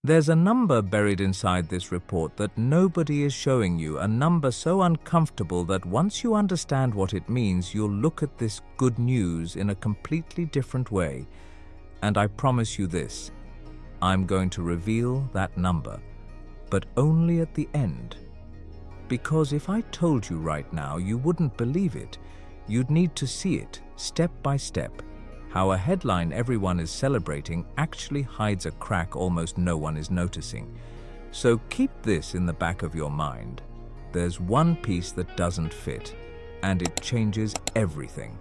There's a number buried inside this report that nobody is showing you, a number so uncomfortable that once you understand what it means, you'll look at this good news in a completely different way. And I promise you this, I'm going to reveal that number, but only at the end. Because if I told you right now, you wouldn't believe it. You'd need to see it, step by step. How a headline everyone is celebrating actually hides a crack almost no one is noticing. So keep this in the back of your mind. There's one piece that doesn't fit, and it changes everything.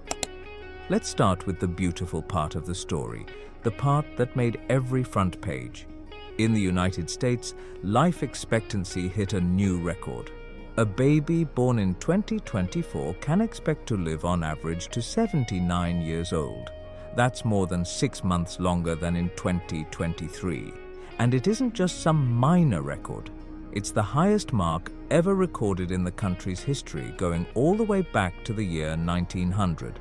Let's start with the beautiful part of the story, the part that made every front page. In the United States, life expectancy hit a new record. A baby born in 2024 can expect to live on average to 79 years old. That's more than 6 months longer than in 2023. And it isn't just some minor record. It's the highest mark ever recorded in the country's history, going all the way back to the year 1900.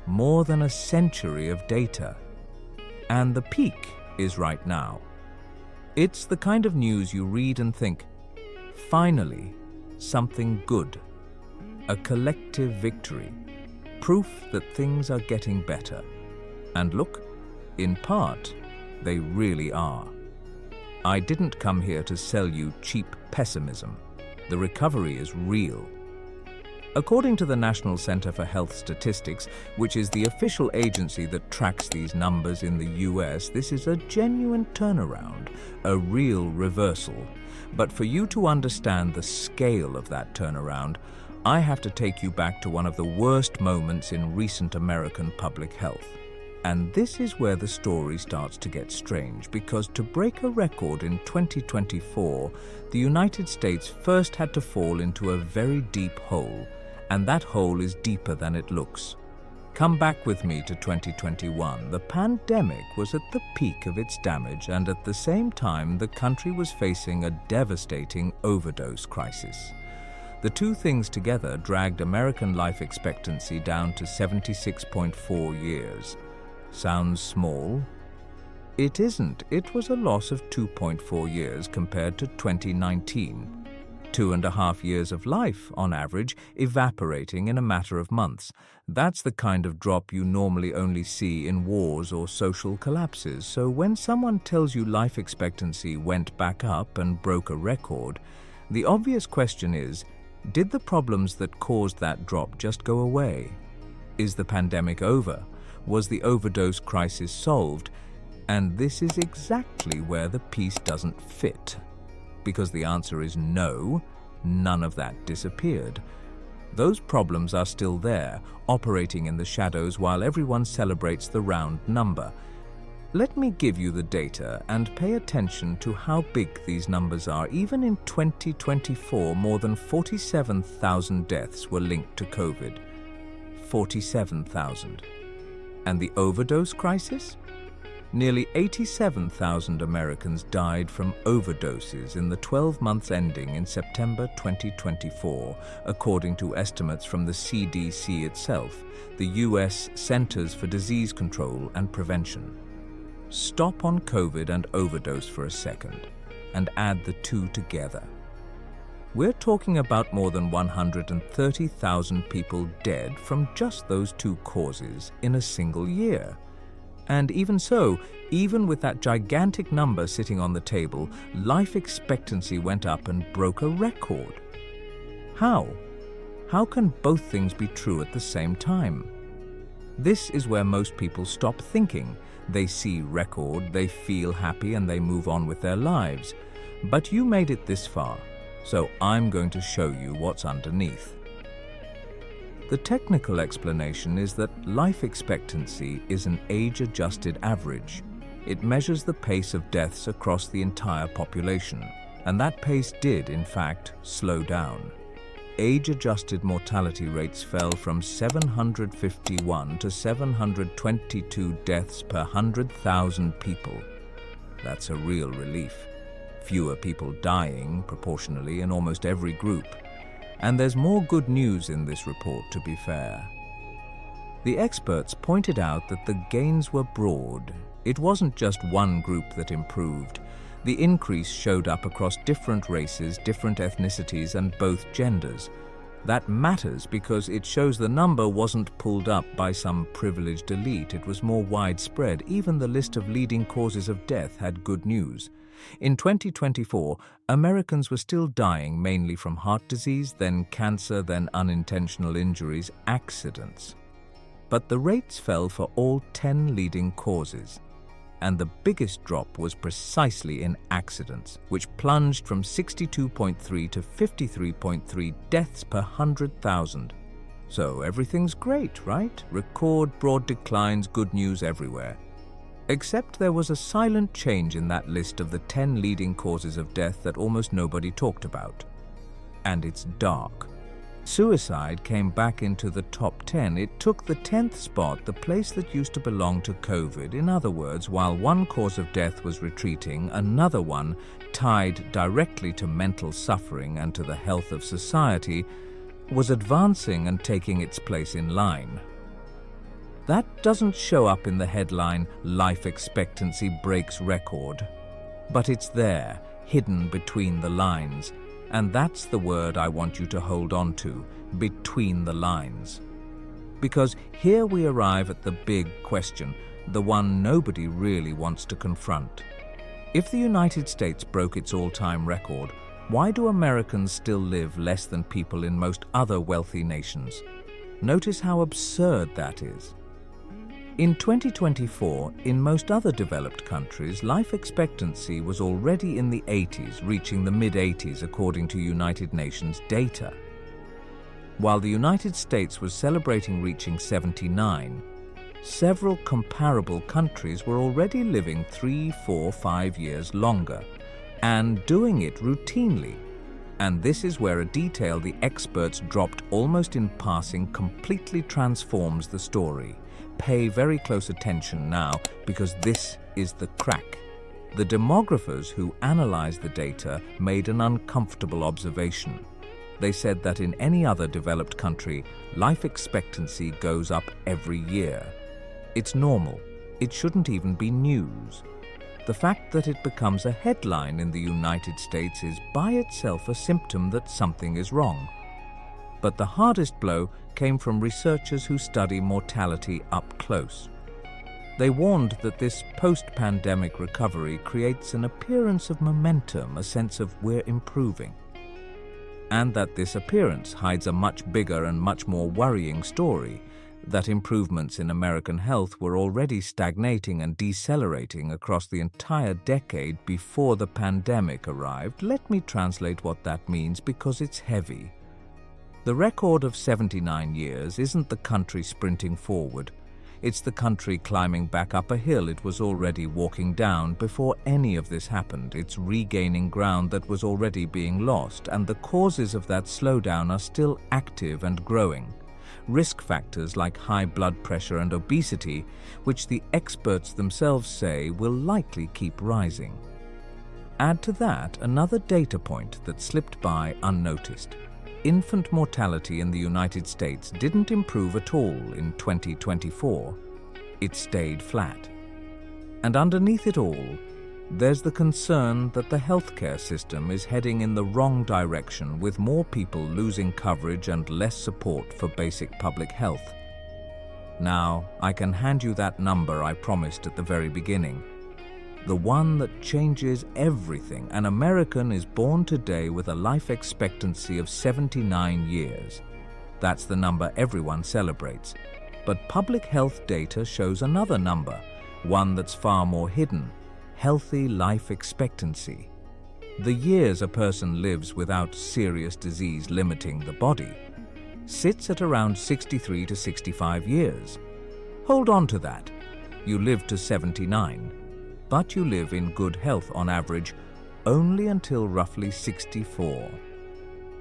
More than a century of data. And the peak is right now. It's the kind of news you read and think, finally, something good. A collective victory. Proof that things are getting better. And look, in part, they really are. I didn't come here to sell you cheap pessimism. The recovery is real. According to the National Center for Health Statistics, which is the official agency that tracks these numbers in the US, this is a genuine turnaround, a real reversal. But for you to understand the scale of that turnaround, I have to take you back to one of the worst moments in recent American public health. And this is where the story starts to get strange, because to break a record in 2024, the United States first had to fall into a very deep hole, and that hole is deeper than it looks. Come back with me to 2021. The pandemic was at the peak of its damage, and at the same time, the country was facing a devastating overdose crisis. The two things together dragged American life expectancy down to 76.4 years. Sounds small? It isn't. It was a loss of 2.4 years compared to 2019. 2.5 years of life, on average, evaporating in a matter of months. That's the kind of drop you normally only see in wars or social collapses. So when someone tells you life expectancy went back up and broke a record, the obvious question is, did the problems that caused that drop just go away? Is the pandemic over? Was the overdose crisis solved? And this is exactly where the piece doesn't fit. Because the answer is no, none of that disappeared. Those problems are still there, operating in the shadows while everyone celebrates the round number. Let me give you the data and pay attention to how big these numbers are. Even in 2024, more than 47,000 deaths were linked to COVID. 47,000. And the overdose crisis? Nearly 87,000 Americans died from overdoses in the 12 months ending in September 2024, according to estimates from the CDC itself, the US Centers for Disease Control and Prevention. Stop on COVID and overdose for a second, and add the two together. We're talking about more than 130,000 people dead from just those two causes in a single year. And even so, even with that gigantic number sitting on the table, life expectancy went up and broke a record. How? How can both things be true at the same time? This is where most people stop thinking. They see record, they feel happy, and they move on with their lives. But you made it this far, so I'm going to show you what's underneath. The technical explanation is that life expectancy is an age-adjusted average. It measures the pace of deaths across the entire population, and that pace did, in fact, slow down. Age-adjusted mortality rates fell from 751 to 722 deaths per 100,000 people. That's a real relief. Fewer people dying, proportionally, in almost every group. And there's more good news in this report, to be fair. The experts pointed out that the gains were broad. It wasn't just one group that improved. The increase showed up across different races, different ethnicities, and both genders. That matters because it shows the number wasn't pulled up by some privileged elite. It was more widespread. Even the list of leading causes of death had good news. In 2024, Americans were still dying mainly from heart disease, then cancer, then unintentional injuries, accidents. But the rates fell for all 10 leading causes. And the biggest drop was precisely in accidents, which plunged from 62.3 to 53.3 deaths per 100,000. So everything's great, right? Record broad declines, good news everywhere. Except there was a silent change in that list of the 10 leading causes of death that almost nobody talked about. And it's dark. Suicide came back into the top 10. It took the 10th spot, the place that used to belong to COVID. In other words, while one cause of death was retreating, another one, tied directly to mental suffering and to the health of society, was advancing and taking its place in line. That doesn't show up in the headline, "Life Expectancy Breaks Record." But it's there, hidden between the lines. And that's the word I want you to hold on to, between the lines. Because here we arrive at the big question, the one nobody really wants to confront. If the United States broke its all-time record, why do Americans still live less than people in most other wealthy nations? Notice how absurd that is. In 2024, in most other developed countries, life expectancy was already in the 80s, reaching the mid-80s according to United Nations data. While the United States was celebrating reaching 79, several comparable countries were already living 3, 4, 5 years longer, and doing it routinely. And this is where a detail the experts dropped almost in passing completely transforms the story. Pay very close attention now, because this is the crack. The demographers who analyzed the data made an uncomfortable observation. They said that in any other developed country, life expectancy goes up every year. It's normal. It shouldn't even be news. The fact that it becomes a headline in the United States is by itself a symptom that something is wrong. But the hardest blow came from researchers who study mortality up close. They warned that this post-pandemic recovery creates an appearance of momentum, a sense of we're improving. And that this appearance hides a much bigger and much more worrying story, that improvements in American health were already stagnating and decelerating across the entire decade before the pandemic arrived. Let me translate what that means because it's heavy. The record of 79 years isn't the country sprinting forward. It's the country climbing back up a hill it was already walking down before any of this happened. It's regaining ground that was already being lost, and the causes of that slowdown are still active and growing. Risk factors like high blood pressure and obesity, which the experts themselves say will likely keep rising. Add to that another data point that slipped by unnoticed. Infant mortality in the United States didn't improve at all in 2024. It stayed flat. And underneath it all, there's the concern that the healthcare system is heading in the wrong direction, with more people losing coverage and less support for basic public health. Now, I can hand you that number I promised at the very beginning. The one that changes everything. An American is born today with a life expectancy of 79 years. That's the number everyone celebrates. But public health data shows another number, one that's far more hidden: healthy life expectancy. The years a person lives without serious disease limiting the body sits at around 63 to 65 years. Hold on to that. You live to 79. But you live in good health on average only until roughly 64.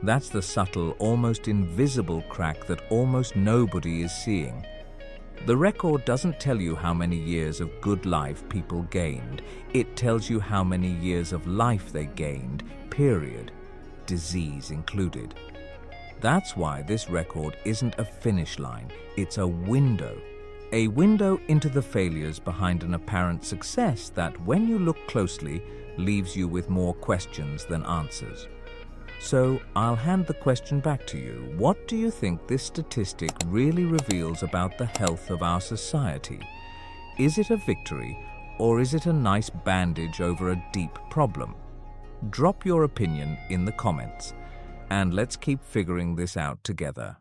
That's the subtle, almost invisible crack that almost nobody is seeing. The record doesn't tell you how many years of good life people gained. It tells you how many years of life they gained, period, disease included. That's why this record isn't a finish line, it's a window. A window into the failures behind an apparent success that, when you look closely, leaves you with more questions than answers. So, I'll hand the question back to you. What do you think this statistic really reveals about the health of our society? Is it a victory, or is it a nice bandage over a deep problem? Drop your opinion in the comments, and let's keep figuring this out together.